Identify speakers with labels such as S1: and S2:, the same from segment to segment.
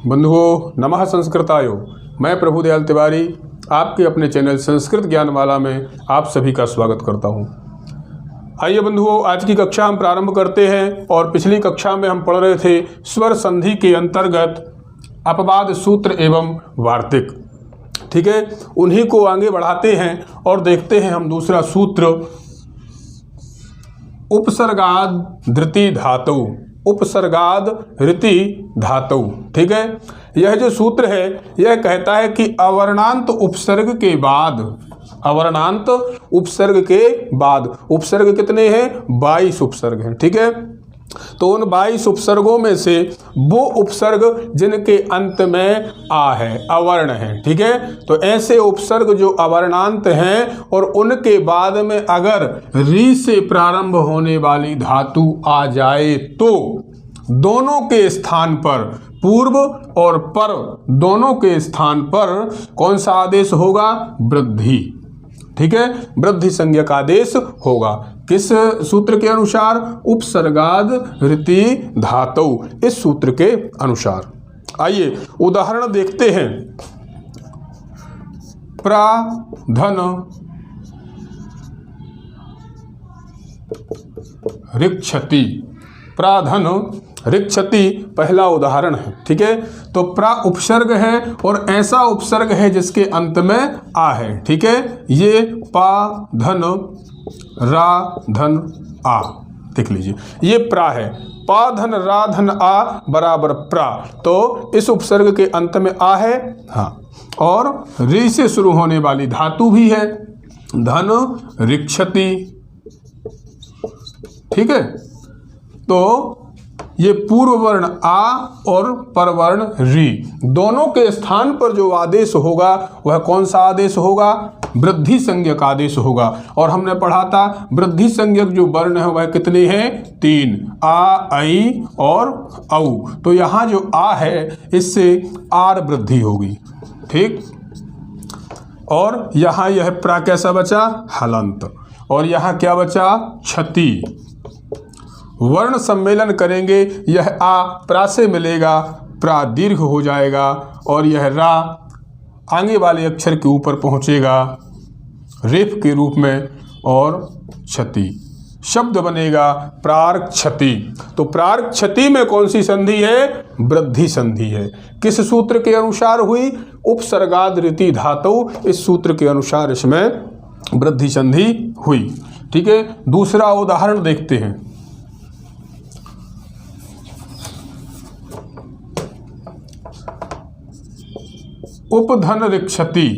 S1: बंधुओं नमः संस्कृतायो। मैं प्रभुदयाल तिवारी आपके अपने चैनल संस्कृत ज्ञानमाला में आप सभी का स्वागत करता हूं। आइए बंधुओं, आज की कक्षा हम प्रारंभ करते हैं। और पिछली कक्षा में हम पढ़ रहे थे स्वर संधि के अंतर्गत अपवाद सूत्र एवं वार्तिक। ठीक है, उन्हीं को आगे बढ़ाते हैं और देखते हैं हम दूसरा सूत्र उपसर्गाद धृति धातु। उपसर्गाद ऋति धातु। ठीक है, यह जो सूत्र है यह कहता है कि अवर्णांत उपसर्ग के बाद, अवर्णांत उपसर्ग के बाद, उपसर्ग कितने हैं? 22 उपसर्ग हैं। ठीक है, तो उन 22 उपसर्गों में से वो उपसर्ग जिनके अंत में आ है, अवर्ण है। ठीक है, तो ऐसे उपसर्ग जो अवर्णांत हैं और उनके बाद में अगर री से प्रारंभ होने वाली धातु आ जाए तो दोनों के स्थान पर, पूर्व और पर दोनों के स्थान पर कौन सा आदेश होगा? वृद्धि। ठीक है, वृद्धि संज्ञक आदेश होगा। किस सूत्र के अनुसार? उपसर्गाद ऋति धातु, इस सूत्र के अनुसार। आइए उदाहरण देखते हैं। प्राधन ऋक्षति। प्राधन ऋक्षति पहला उदाहरण है। ठीक है, तो प्रा उपसर्ग है और ऐसा उपसर्ग है जिसके अंत में आ है। ठीक है, ये पा धन रा धन आ, देख लीजिए ये प्रा है। पा धन रा धन आ बराबर प्रा, तो इस उपसर्ग के अंत में आ है। हाँ, और री से शुरू होने वाली धातु भी है, धन ऋक्षति। ठीक है, तो ये पूर्व वर्ण आ और परवर्ण री, दोनों के स्थान पर जो आदेश होगा वह कौन सा आदेश होगा? वृद्धि संज्ञक आदेश होगा। और हमने पढ़ा था वृद्धि संज्ञक जो वर्ण है वह कितने हैं? 3, आ, ऐ और औ। तो यहाँ जो आ है इससे आर वृद्धि होगी। ठीक, और यहाँ यह प्रा कैसा बचा? हलंत। और यहाँ क्या बचा? क्षति। वर्ण सम्मेलन करेंगे, यह आ प्रा से मिलेगा, प्रा दीर्घ हो जाएगा और यह रा आगे वाले अक्षर के ऊपर पहुंचेगा रेफ के रूप में और क्षति शब्द बनेगा प्रार्क क्षति। तो प्रार्क क्षति में कौन सी संधि है? वृद्धि संधि है। किस सूत्र के अनुसार हुई? उपसर्गाद ऋति धातु, इस सूत्र के अनुसार इसमें वृद्धि संधि हुई। ठीक है, दूसरा उदाहरण देखते हैं। उपधन ऋक्षति।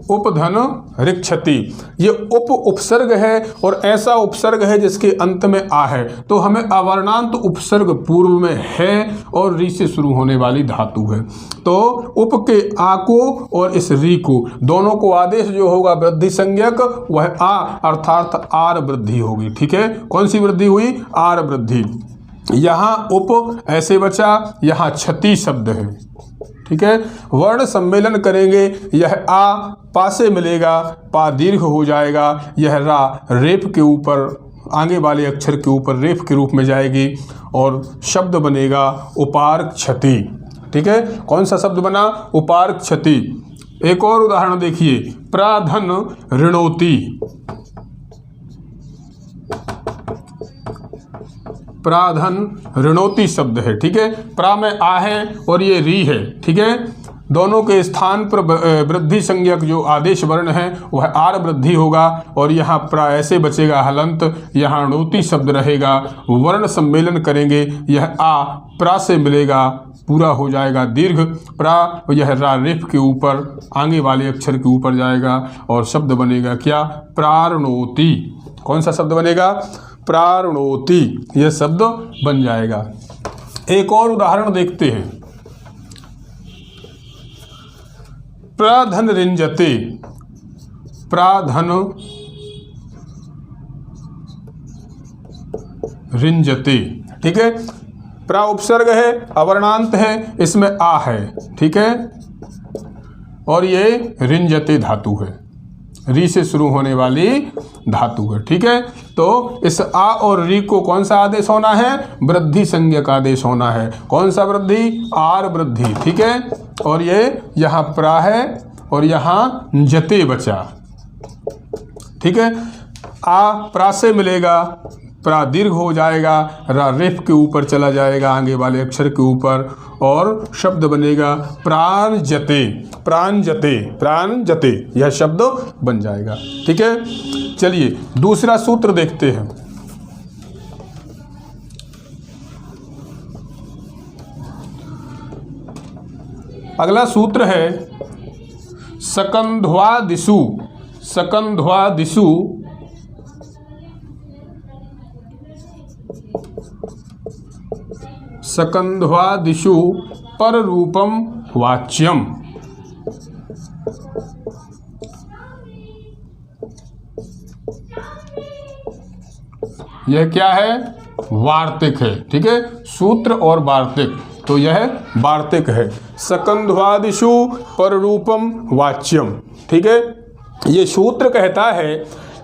S1: उपधन ऋक्षति, ये उप उपसर्ग है और ऐसा उपसर्ग है जिसके अंत में आ है। तो हमें अवर्णांत उपसर्ग पूर्व में है और री से शुरू होने वाली धातु है। तो उप के आ को और इस री को, दोनों को आदेश जो होगा वृद्धि संज्ञक वह आ अर्थात आर वृद्धि होगी। ठीक है, कौन सी वृद्धि हुई? आर वृद्धि। यहाँ उप ऐसे बचा, यहाँ क्षति शब्द है। ठीक है, वर्ण सम्मेलन करेंगे, यह आ पा से मिलेगा, पा दीर्घ हो जाएगा, यह रा रेप के ऊपर आगे वाले अक्षर के ऊपर रेफ के रूप में जाएगी और शब्द बनेगा उपार्क क्षति। ठीक है, कौन सा शब्द बना? उपार्क क्षति। एक और उदाहरण देखिए, प्राधन ऋणोति। प्राधन ऋणोति शब्द है। ठीक है, प्रा में आ है और ये री है। ठीक है, दोनों के स्थान पर वृद्धि संज्ञक जो आदेश वर्ण है वह आर वृद्धि होगा और यहाँ प्रा ऐसे बचेगा हलंत, यहाँ ऋणोति शब्द रहेगा। वर्ण सम्मेलन करेंगे, यह आ प्रा से मिलेगा, पूरा हो जाएगा दीर्घ प्रा, यह रा रेफ के ऊपर आगे वाले अक्षर के ऊपर जाएगा और शब्द बनेगा क्या? प्रारणोति। कौन सा शब्द बनेगा? प्रारणोति, यह शब्द बन जाएगा। एक और उदाहरण देखते हैं। प्राधन रिंजते। प्राधन रिंजते। ठीक है, प्रा उपसर्ग है, अवर्णांत है, इसमें आ है। ठीक है, और ये रिंजते धातु है। री से शुरू होने वाली धातु है। ठीक है, तो इस आ और री को कौन सा आदेश होना है? वृद्धि संज्ञक आदेश होना है। कौन सा वृद्धि? आर वृद्धि। ठीक है, और ये यहाँ प्रा है और यहाँ जते बचा। ठीक है, आ प्रा से मिलेगा, प्रा दीर्घ हो जाएगा, रा रेफ के ऊपर चला जाएगा आगे वाले अक्षर के ऊपर, और शब्द बनेगा प्राण जते। प्राण जते, प्राण जते, यह शब्द बन जाएगा। ठीक है, चलिए दूसरा सूत्र देखते हैं। अगला सूत्र है सकंध्वादिषु। सकंध्वादिषु सकंध्वादिषु पररूपम वाच्यम। यह क्या है? वार्तिक है। ठीक है, सूत्र और वार्तिक, तो यह वार्तिक है। सकंध्वादिषु पररूपम वाच्यम। ठीक है, ये सूत्र कहता है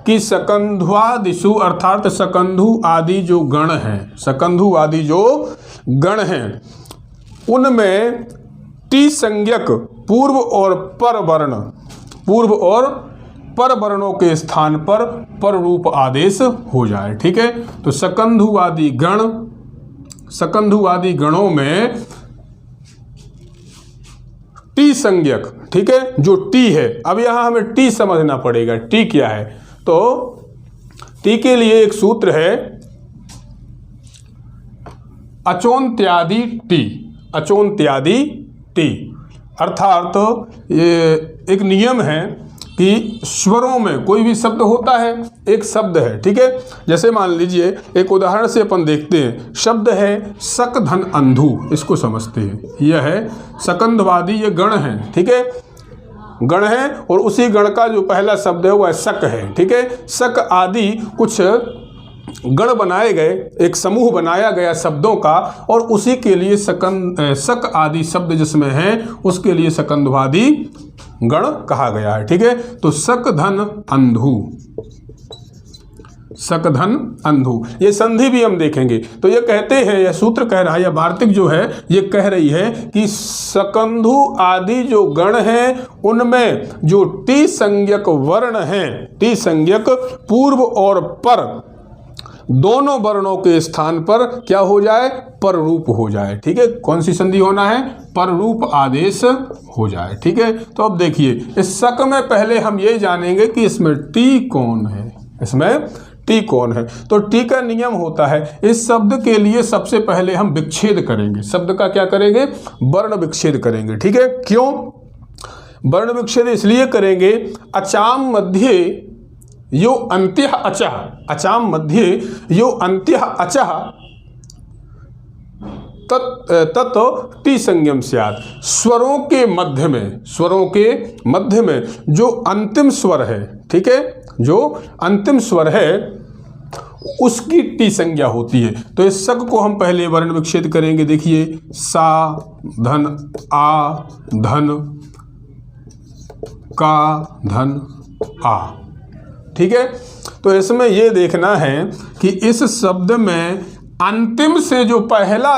S1: कि सकंध्वादिषु अर्थात सकंधु आदि जो गण हैं, सकंधु आदि जो गण हैं, उनमें टी संज्ञक पूर्व और पर वर्ण, पूर्व और पर वर्णों के स्थान पर पररूप आदेश हो जाए। ठीक है, तो सकंधु आदि गण, सकंधु आदि गणों में टी संज्ञक, ठीक है, जो टी है, अब यहां हमें टी समझना पड़ेगा। टी क्या है? तो टी के लिए एक सूत्र है अचोन्त्यादि टी। अचोन्त्यादि टी अर्थात ये एक नियम है कि स्वरों में कोई भी शब्द होता है, एक शब्द है। ठीक है, जैसे मान लीजिए एक उदाहरण से अपन देखते हैं। शब्द है सक धन अंधु, इसको समझते हैं। यह है सकंधवादी, ये गण है। ठीक है, गण है और उसी गण का जो पहला शब्द है वह सक है। ठीक है, सक आदि कुछ गण बनाए गए, एक समूह बनाया गया शब्दों का, और उसी के लिए सक आदि शब्द जिसमें है उसके लिए सकंधवादी गण कहा गया है। ठीक है, तो सक धन अंधु, सक धन अंधु, ये संधि भी हम देखेंगे। तो ये कहते हैं, यह सूत्र कह रहा है, यह वार्तिक जो है ये कह रही है कि सकंधु आदि जो गण हैं उनमें जो टी संज्ञक वर्ण हैं, टी संज्ञक पूर्व और पर दोनों वर्णों के स्थान पर क्या हो जाए? पररूप हो जाए। ठीक है, कौन सी संधि होना है? पररूप आदेश हो जाए। ठीक है, तो अब देखिए इस सक में पहले हम ये जानेंगे कि इसमें टी कौन है, इसमें टी कौन है। तो टी का नियम होता है, इस शब्द के लिए सबसे पहले हम विच्छेद करेंगे। शब्द का क्या करेंगे? वर्ण विच्छेद करेंगे। ठीक है, क्यों वर्ण विच्छेद? इसलिए करेंगे अचाम मध्य यो अंत्यः अचः, अचाम मध्य यो अंत्यः अचः तत् टी संज्ञम स्यात्। स्वरों के मध्य में, स्वरों के मध्य में जो अंतिम स्वर है, ठीक है, जो अंतिम स्वर है उसकी टी संज्ञा होती है। तो इस सक को हम पहले वर्ण विच्छेद करेंगे। देखिए सा धन आ धन का धन आ। ठीक है, तो इसमें यह देखना है कि इस शब्द में अंतिम से जो पहला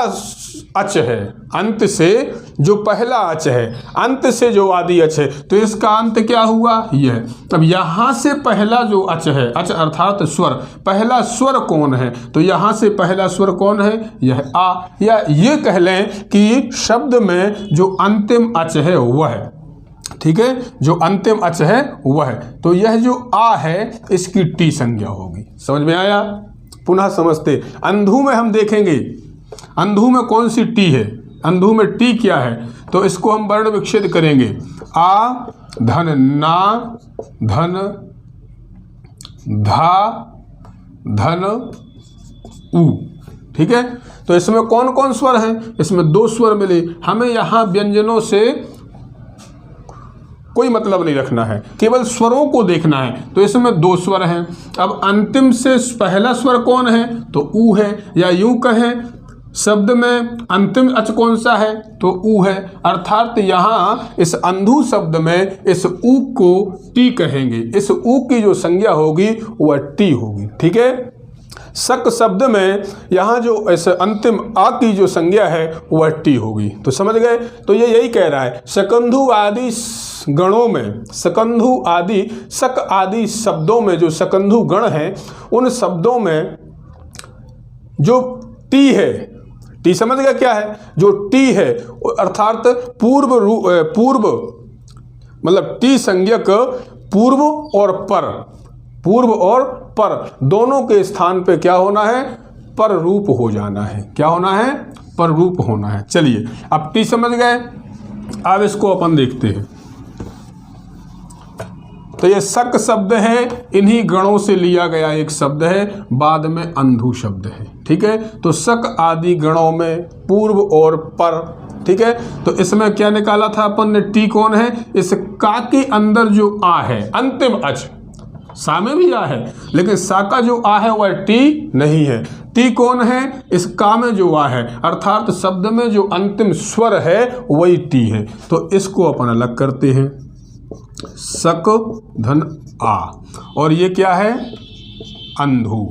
S1: अच है, अंत से जो पहला अच है, अंत से जो आदि अच है, तो इसका अंत क्या हुआ? यह। अब यहां से पहला जो अच है, अच अर्थात स्वर, पहला स्वर कौन है? तो यहां से पहला स्वर कौन है? यह आ। या ये कह लें कि शब्द में जो अंतिम अच है वह, ठीक है, जो अंतिम अच है वह, तो यह जो आ है इसकी टी संज्ञा होगी। समझ में आया? पुनः समझते। अंधु में हम देखेंगे, अंधु में कौन सी टी है, अंधु में टी क्या है? तो इसको हम वर्ण विच्छेद करेंगे। आ धन ना धन धा धन उ। ठीक है, तो इसमें कौन कौन स्वर हैं? इसमें दो स्वर मिले। हमें यहाँ व्यंजनों से कोई मतलब नहीं रखना है, केवल स्वरों को देखना है। तो इसमें दो स्वर हैं। अब अंतिम से पहला स्वर कौन है? तो ऊ है। या यूं कहें शब्द में अंतिम अच कौन सा है? तो ऊ है, अर्थात यहाँ इस अंधु शब्द में इस ऊ को टी कहेंगे। इस ऊ की जो संज्ञा होगी वह टी होगी। ठीक है। शक शब्द में यहाँ जो ऐसे अंतिम आ की जो संज्ञा है वह टी होगी। तो समझ गए? तो ये यही कह रहा है, शकंधु आदि गणों में, शकंधु आदि शक आदि शब्दों में जो शकंधु गण हैं उन शब्दों में जो टी है, टी समझ गया क्या है? जो टी है अर्थात पूर्व मतलब टी संज्ञक पूर्व और पर, पूर्व और पर दोनों के स्थान पे क्या होना है? पर रूप हो जाना है। क्या होना है? पर रूप होना है। चलिए अब टी समझ गए, अब इसको अपन देखते हैं। तो ये शक शब्द है, इन्हीं गणों से लिया गया एक शब्द है, बाद में अंधु शब्द है। ठीक है। तो शक आदि गणों में पूर्व और पर। ठीक है। तो इसमें क्या निकाला था अपन ने? टी कौन है? इस का के अंदर जो आ है अंतिम अच, सा में भी आ है लेकिन सा का जो आ है वह टी नहीं है। टी कौन है? इस का में जो आ है, अर्थात शब्द में जो अंतिम स्वर है वही टी है। तो इसको अपन अलग करते हैं, शक धन आ, और ये क्या है? अंधु।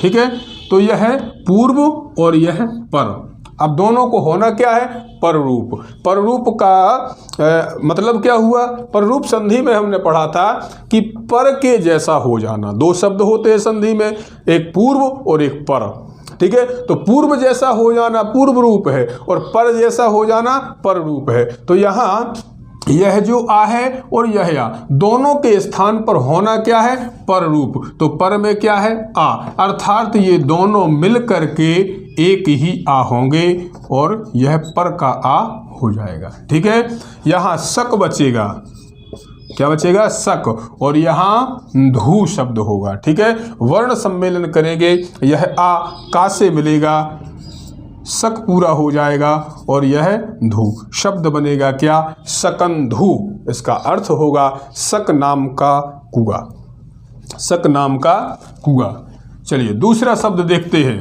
S1: ठीक है। तो यह है पूर्व और यह पर। अब दोनों को होना क्या है? पररूप। पररूप का मतलब क्या हुआ? पररूप संधि में हमने पढ़ा था कि पर के जैसा हो जाना। दो शब्द होते हैं संधि में, एक पूर्व और एक पर। ठीक है। तो पूर्व जैसा हो जाना पूर्व रूप है और पर जैसा हो जाना पर रूप है। तो यहाँ यह जो आ है और यह आ दोनों के स्थान पर होना क्या है? पर रूप। तो पर में क्या है? आ, अर्थात ये दोनों मिल करके एक ही आ होंगे और यह पर का आ हो जाएगा। ठीक है। यहाँ शक बचेगा, क्या बचेगा? शक, और यहाँ धू शब्द होगा। ठीक है। वर्ण सम्मेलन करेंगे, यह आ का से मिलेगा, शक पूरा हो जाएगा और यह धू शब्द बनेगा क्या? शकंधु। इसका अर्थ होगा शक नाम का कुआ, शक नाम का कुआ। चलिए दूसरा शब्द देखते हैं,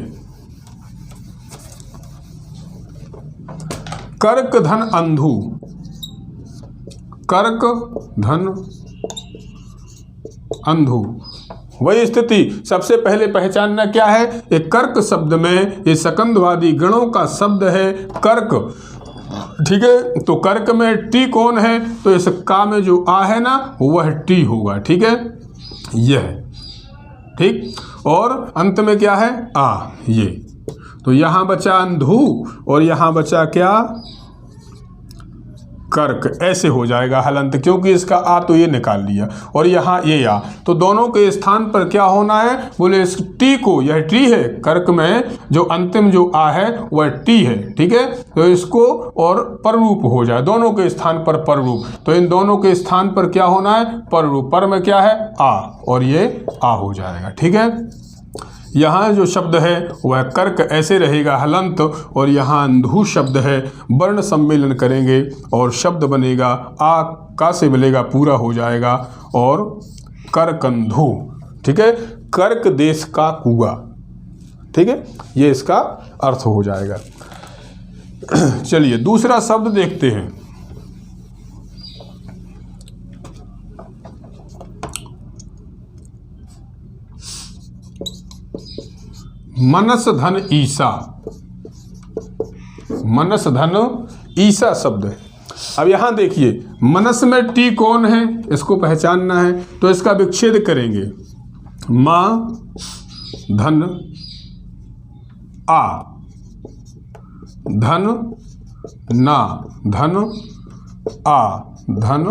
S1: कर्क धन अंधु। कर्क धन अंधु, वही स्थिति। सबसे पहले पहचानना क्या है? एक कर्क शब्द में ये शकंधवादी गणों का शब्द है कर्क। ठीक है। तो कर्क में टी कौन है? तो इस का में जो आ है ना वह टी होगा। ठीक है। यह ठीक, और अंत में क्या है? आ, ये। तो यहां बचा अंधु और यहां बचा क्या? कर्क। ऐसे हो जाएगा हलंत, क्योंकि इसका आ तो ये निकाल लिया और यहाँ ये आ, तो दोनों के स्थान पर क्या होना है? बोले इस टी को, यह टी है, कर्क में जो अंतिम जो आ है वह टी है। ठीक है। तो इसको और पररूप हो जाए, दोनों के स्थान पर पररूप। तो इन दोनों के स्थान पर क्या होना है? पररूप। पर में क्या है? आ, और ये आ हो जाएगा। ठीक है। यहाँ जो शब्द है वह कर्क ऐसे रहेगा हलंत, और यहाँ अंधु शब्द है, वर्ण सम्मेलन करेंगे और शब्द बनेगा आ का से मिलेगा, पूरा हो जाएगा और करकंधु। ठीक है। कर्क देश का कुआ। ठीक है। ये इसका अर्थ हो जाएगा। चलिए दूसरा शब्द देखते हैं, मनस धन ईसा। मनस धन ईसा शब्द है। अब यहां देखिए, मनस में टी कौन है? इसको पहचानना है, तो इसका विच्छेद करेंगे। मां धन आ, धन ना, धन आ, धन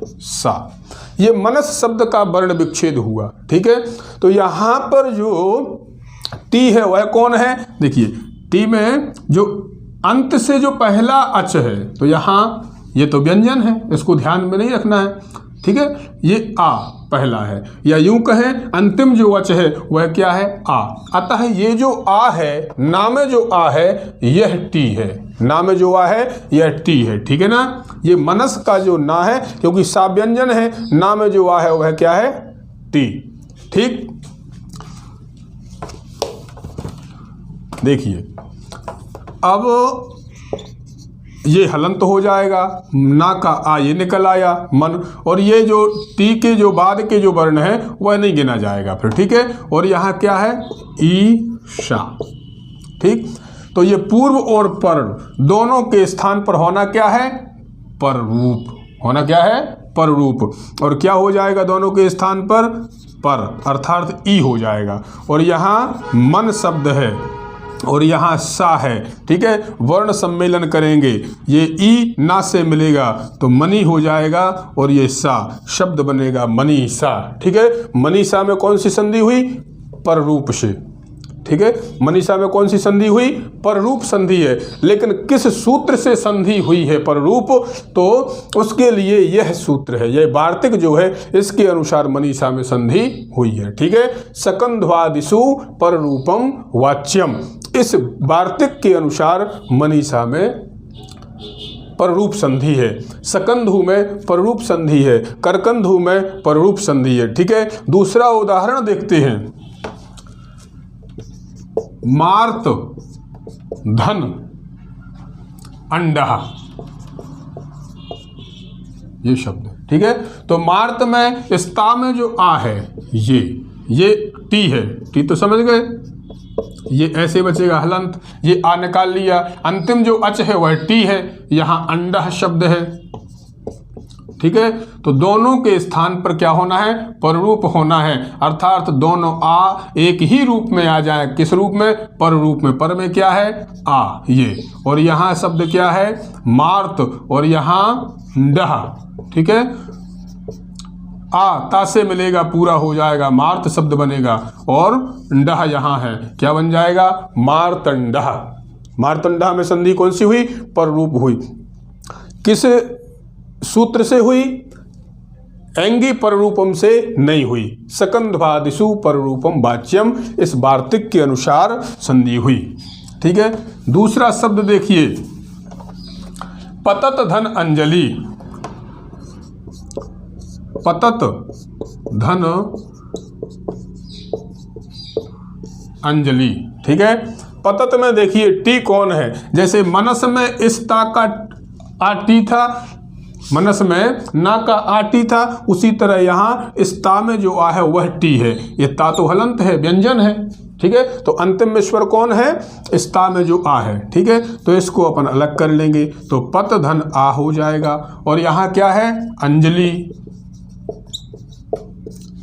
S1: सा। ये मनस शब्द का वर्ण विच्छेद हुआ। ठीक है। तो यहां पर जो टी है वह कौन है? देखिए टी में जो अंत से जो पहला अच है, तो यहाँ ये तो व्यंजन है, इसको ध्यान में नहीं रखना है। ठीक है। ये आ पहला है, या यूं कहें अंतिम जो अच है वह क्या है? आ। अतः ये जो आ है, ना में जो आ है यह टी है, ना में जो आ है यह टी है। ठीक है ना। ये मनस का जो ना है, क्योंकि सा व्यंजन है, ना में जो आ है वह क्या है? टी। ठीक। देखिए अब ये हलंत हो जाएगा, ना का आ ये निकल आया मन, और ये जो टी के जो बाद के जो वर्ण है वह नहीं गिना जाएगा फिर, ठीक है। और यहाँ क्या है, ईशा, ठीक। तो ये पूर्व और पर दोनों के स्थान पर होना क्या है, पररूप, होना क्या है, पररूप। और क्या हो जाएगा दोनों के स्थान पर, पर, अर्थात ई हो जाएगा। और यहाँ मन शब्द है और यहाँ सा है, ठीक है। वर्ण सम्मेलन करेंगे, ये ई ना से मिलेगा तो मनी हो जाएगा और ये सा शब्द बनेगा मनीषा, ठीक है। मनीषा में कौन सी संधि हुई, पररूप से, ठीक है। मनीषा में कौन सी संधि हुई, पररूप संधि है। लेकिन किस सूत्र से संधि हुई है पररूप, तो उसके लिए यह सूत्र है, यह वार्तिक जो है इसके अनुसार मनीषा में संधि हुई है, ठीक है। सकंध्वादिषु पररूपम वाच्यम, इस वार्तिक के अनुसार मनीषा में पररूप संधि है। सकंधु में पररूप संधि है, करकंधु में पररूप संधि है, ठीक है। दूसरा उदाहरण देखते हैं, मार्त धन अंडा, ये शब्द, ठीक है। तो मार्त में स्ता में जो आ है ये टी है, टी तो समझ गए, ये ऐसे बचेगा हलंत, ये आ निकाल लिया। अंतिम जो अच है वह टी है, यहाँ अंडा शब्द है, ठीक है। तो दोनों के स्थान पर क्या होना है, पररूप होना है, अर्थात दोनों आ एक ही रूप में आ जाए। किस रूप में, पर रूप में। पर में क्या है, आ ये, और यहाँ शब्द क्या है, मार्त, और यहाँ डह, ठीक है। आ ता से मिलेगा, पूरा हो जाएगा, मार्त शब्द बनेगा, और डह यहाँ है, क्या बन जाएगा, मार्तंडह। मार्तंडह में संधि कौन सी हुई, पररूप हुई। किस सूत्र से हुई, एंगी पररूपम से नहीं हुई। सकंध्वादिषु पररूपम वाच्यम, इस वार्तिक के अनुसार संधि हुई, ठीक है। दूसरा शब्द देखिए, पतत धन अंजलि, पतत धन अंजलि, ठीक है। पतत में देखिए टी कौन है, जैसे मनस में इस ता का आ टी था, मनस में ना का आ टी था, उसी तरह यहाँ इस ता में जो आ है वह टी है। ये ता तो हलंत है, व्यंजन है, ठीक है। तो अंतिम में स्वर कौन है, इस ता में जो आ है, ठीक है। तो इसको अपन अलग कर लेंगे, तो पत धन आ हो जाएगा, और यहाँ क्या है, अंजलि,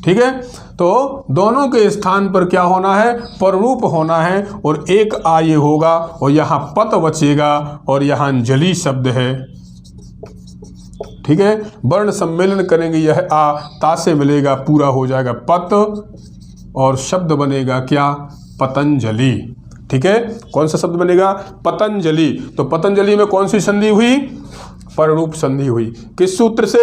S1: ठीक है। तो दोनों के स्थान पर क्या होना है, पररूप होना है, और एक आ ये होगा, और यहाँ पत बचेगा, और यहाँ अंजलि शब्द है, ठीक है। वर्ण सम्मेलन करेंगे, यह आ ता से मिलेगा, पूरा हो जाएगा पत, और शब्द बनेगा क्या, पतंजलि, ठीक है। कौन सा शब्द बनेगा, पतंजलि। तो पतंजलि में कौन सी संधि हुई, पररूप संधि हुई। किस सूत्र से,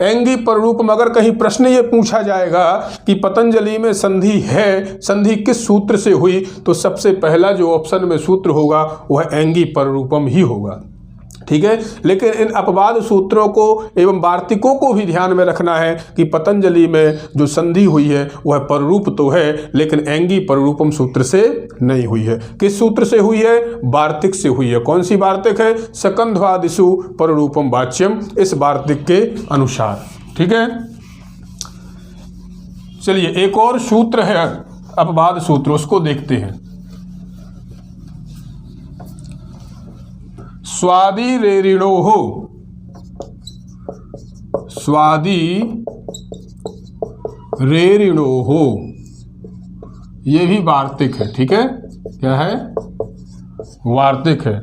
S1: एंगी पररूप में। अगर कहीं प्रश्न ये पूछा जाएगा कि पतंजलि में संधि है, संधि किस सूत्र से हुई, तो सबसे पहला जो ऑप्शन में सूत्र होगा वह एंगी पररूपम ही होगा, ठीक है। लेकिन इन अपवाद सूत्रों को एवं वार्तिकों को भी ध्यान में रखना है कि पतंजलि में जो संधि हुई है वह पररूप तो है, लेकिन एंगी पररूपम सूत्र से नहीं हुई है। किस सूत्र से हुई है, वार्तिक से हुई है। कौन सी वार्तिक है, सकंध्वादिषु पररूपम वाच्यम, इस वार्तिक के अनुसार, ठीक है। चलिए एक और सूत्र है अपवाद सूत्र, उसको देखते हैं। स्वादि रेरिणोः, स्वादि रेरिणोः, ये भी वार्तिक है, ठीक है। क्या है, वार्तिक है।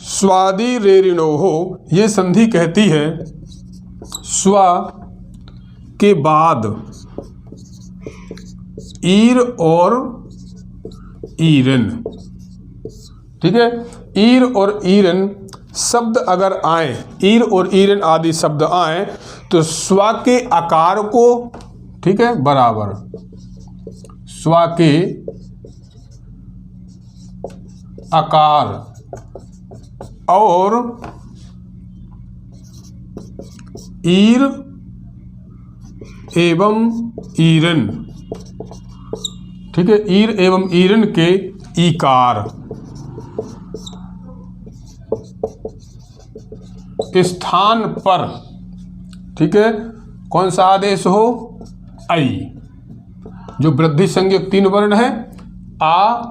S1: स्वादि रेरिणोः, ये संधि कहती है स्व के बाद ईर और ईरन, ठीक है। ईर और ईरन शब्द अगर आए, ईर और ईरन आदि शब्द आए, तो स्व के आकार को, ठीक है, बराबर स्व के आकार और ईर एवं ईरन, ठीक है, ईर एवं ईरन के ईकार स्थान पर, ठीक है, कौन सा आदेश हो? ऐ। जो वृद्धि संज्ञक 3 वर्ण है आ,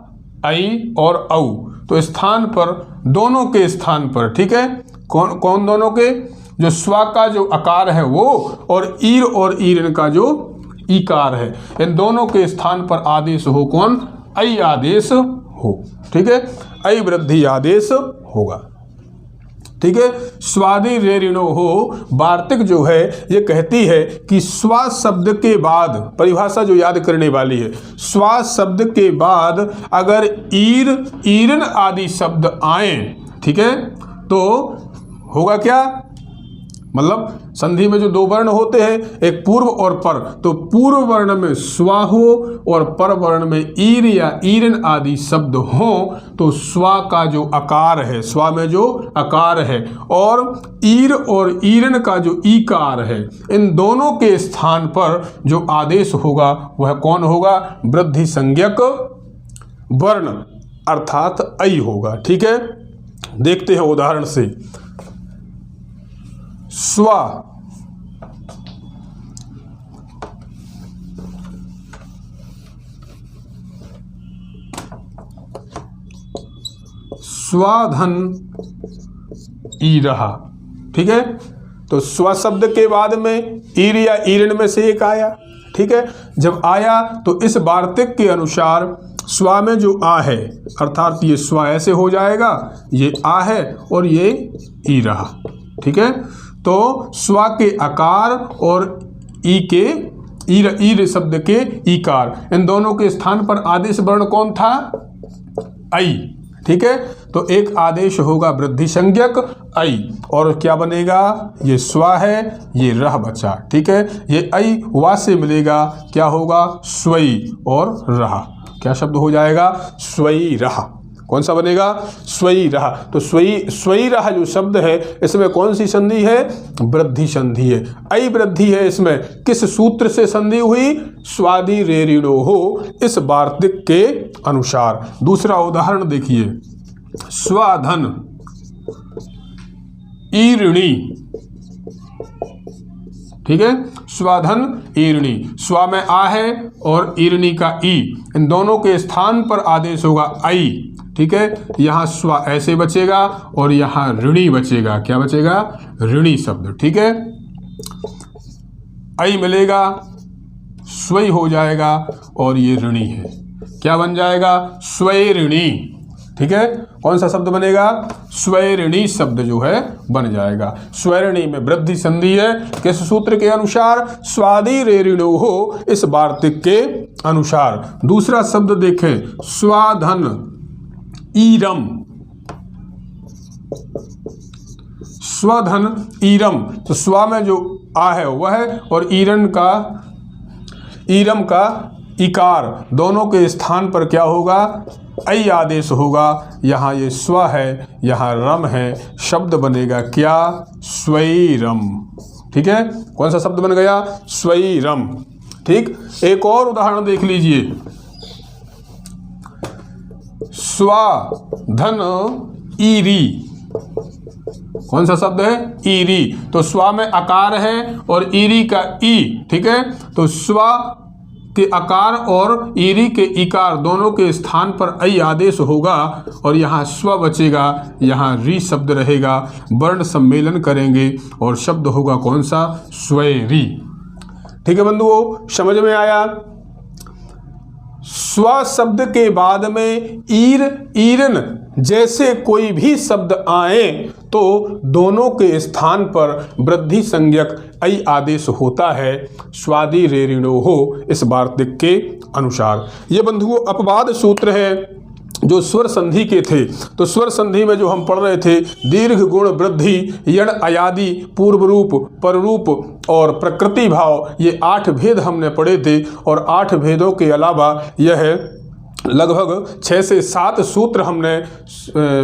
S1: ऐ और औ, तो स्थान पर, दोनों के स्थान पर, ठीक है, कौन कौन दोनों के? जो स्वा का जो आकार है वो, और ईरण का जो ईकार है, इन दोनों के स्थान पर आदेश हो कौन? ऐ आदेश हो, ठीक है, ऐ वृद्धि आदेश होगा, ठीक है। स्वादि रे ऋणो हो, वार्तिक जो है ये कहती है कि स्वा शब्द के बाद, परिभाषा जो याद करने वाली है, स्वा शब्द के बाद अगर ईरन आदि शब्द आए, ठीक है, तो होगा क्या? मतलब संधि में जो 2 वर्ण होते हैं, एक पूर्व और पर, तो पूर्व वर्ण में स्वा हो और पर वर्ण में ईर या ईरन आदि शब्द हो, तो स्वा का जो आकार है, स्वा में जो आकार है, और ईरन का जो ईकार है, इन दोनों के स्थान पर जो आदेश होगा वह कौन होगा? वृद्धि संज्ञक वर्ण अर्थात ऐ होगा, ठीक है। देखते हैं उदाहरण से। स्वा स्वाधन ई रहा, ठीक है, तो स्व शब्द के बाद में ईर या ईरण में से एक आया, ठीक है। जब आया तो इस वार्तिक के अनुसार स्वा में जो आ है, अर्थात ये स्वा ऐसे हो जाएगा, ये आ है और ये ई रहा, ठीक है। तो स्वा के आकार और ई के ईर शब्द के ईकार, इन दोनों के स्थान पर आदेश वर्ण कौन था? ऐ, ठीक है। तो एक आदेश होगा वृद्धि संज्ञक ऐ, और क्या बनेगा? ये स्वा है, ये रह बचा, ठीक है। ये ऐ वा से मिलेगा, क्या होगा? स्वई और रहा, क्या शब्द हो जाएगा? स्वई रहा। कौन सा बनेगा? स्वई रहा। तो स्वई रहा जो शब्द है, इसमें कौन सी संधि है? वृद्धि संधि है, ऐ वृद्धि है। इसमें किस सूत्र से संधि हुई? स्वादि रे ऋणो हो, इस वार्तिक के अनुसार। दूसरा उदाहरण देखिए, स्वाधन ईरणी, ठीक है, स्वाधन ईरणी, स्वा में आ है और ईरणी का ई, इन दोनों के स्थान पर आदेश होगा ऐ, ठीक है। यहाँ स्वा ऐसे बचेगा और यहाँ ऋणी बचेगा, क्या बचेगा? ऋणी शब्द, ठीक है। ऐ मिलेगा, स्वई हो जाएगा और ये ऋणी है, क्या बन जाएगा? स्वैरिणी, ठीक है। कौन सा शब्द बनेगा? स्वैरिणी शब्द जो है बन जाएगा। स्वैरिणी में वृद्धि संधि है, किस सूत्र के अनुसार? स्वादि रे ऋणो हो, इस वार्तिक के अनुसार। दूसरा शब्द देखें, स्वाधन ईरम, स्वधन ईरम, तो स्वा में जो आ है वह है और ईरम का इकार, दोनों के स्थान पर क्या होगा? ऐ आदेश होगा। यहाँ ये स्व है, यहाँ रम है, शब्द बनेगा क्या? स्वैरम, ठीक है। कौन सा शब्द बन गया? स्वैरम, ठीक। एक और उदाहरण देख लीजिए, स्वाधन ईरी, कौन सा शब्द है? ईरी, तो स्वा में आकार है और ईरी का ई, ठीक है। तो स्वा के आकार और ईरी के इकार दोनों के स्थान पर ऐ आदेश होगा और यहाँ स्व बचेगा, यहाँ री शब्द रहेगा, वर्ण सम्मेलन करेंगे और शब्द होगा कौन सा? स्वैरी, ठीक है बंधुओं, समझ में आया? स्व शब्द के बाद में ईरन जैसे कोई भी शब्द आए तो दोनों के स्थान पर वृद्धि संज्ञक ऐ आदेश होता है, स्वादि रे ऋणो हो, इस वार्तिक के अनुसार। ये बंधुओं अपवाद सूत्र है जो स्वर संधि के थे। तो स्वर संधि में जो हम पढ़ रहे थे, दीर्घ गुण वृद्धि, यण अयादि, पूर्व रूप, पररूप और प्रकृति भाव, ये 8 भेद हमने पढ़े थे। और 8 भेदों के अलावा यह लगभग 6 से 7 सूत्र हमने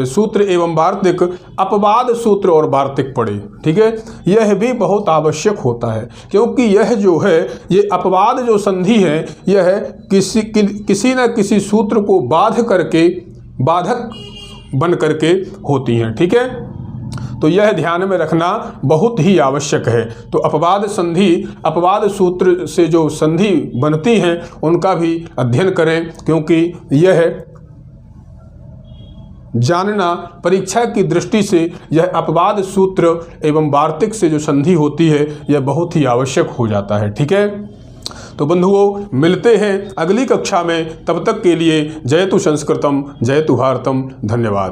S1: सूत्र एवं वार्तिक, अपवाद सूत्र और वार्तिक पढ़े। ठीक है, यह भी बहुत आवश्यक होता है, क्योंकि यह जो है, ये अपवाद जो संधि है, यह किसी न किसी सूत्र को बाधक बन करके होती हैं। ठीक है, तो यह ध्यान में रखना बहुत ही आवश्यक है। तो अपवाद सूत्र से जो संधि बनती हैं उनका भी अध्ययन करें, क्योंकि यह जानना परीक्षा की दृष्टि से, यह अपवाद सूत्र एवं वार्तिक से जो संधि होती है यह बहुत ही आवश्यक हो जाता है। ठीक है, तो बंधुओं, मिलते हैं अगली कक्षा में। तब तक के लिए जयतु संस्कृतम जयतु भारतम। धन्यवाद।